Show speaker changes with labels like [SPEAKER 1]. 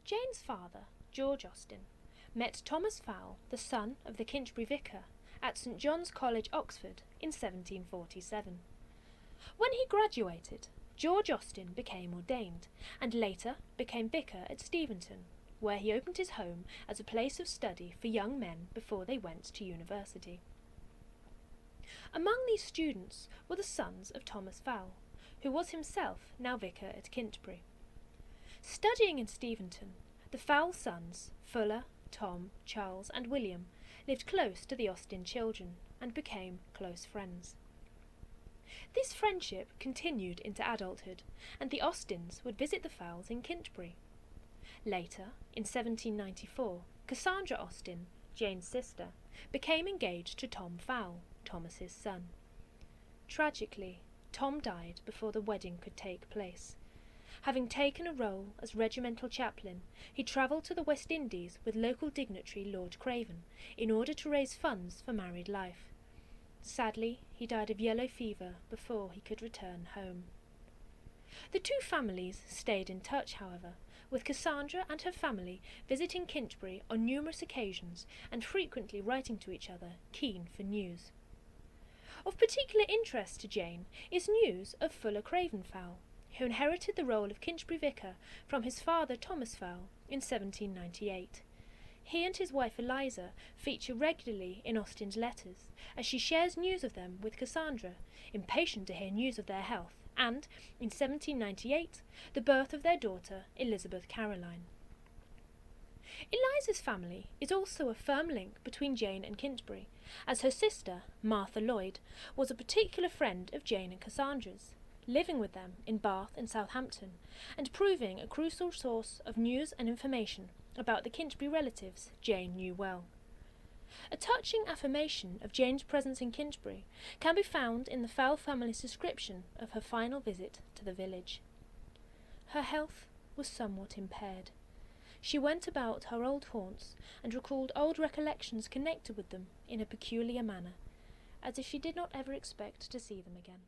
[SPEAKER 1] Jane's father, George Austen, met Thomas Fowle, the son of the Kintbury vicar, at St John's College, Oxford, in 1747. When he graduated, George Austen became ordained, and later became vicar at Steventon, where he opened his home as a place of study for young men before they went to university. Among these students were the sons of Thomas Fowle, who was himself now vicar at Kintbury. Studying in Steventon, the Fowle sons, Fuller, Tom, Charles and William, lived close to the Austen children and became close friends. This friendship continued into adulthood, and the Austens would visit the Fowles in Kintbury. Later, in 1794, Cassandra Austen, Jane's sister, became engaged to Tom Fowle, Thomas's son. Tragically, Tom died before the wedding could take place. Having taken a role as regimental chaplain, he travelled to the West Indies with local dignitary Lord Craven in order to raise funds for married life. Sadly, he died of yellow fever before he could return home. The two families stayed in touch, however, with Cassandra and her family visiting Kintbury on numerous occasions and frequently writing to each other, keen for news. Of particular interest to Jane is news of Fuller Craven Fowle, who inherited the role of Kintbury vicar from his father Thomas Fowle in 1798. He and his wife Eliza feature regularly in Austen's letters, as she shares news of them with Cassandra, impatient to hear news of their health, and, in 1798, the birth of their daughter Elizabeth Caroline. Eliza's family is also a firm link between Jane and Kintbury, as her sister, Martha Lloyd, was a particular friend of Jane and Cassandra's, living with them in Bath and Southampton, and proving a crucial source of news and information about the Kintbury relatives Jane knew well. A touching affirmation of Jane's presence in Kintbury can be found in the Fowle family's description of her final visit to the village. Her health was somewhat impaired. She went about her old haunts and recalled old recollections connected with them in a peculiar manner, as if she did not ever expect to see them again.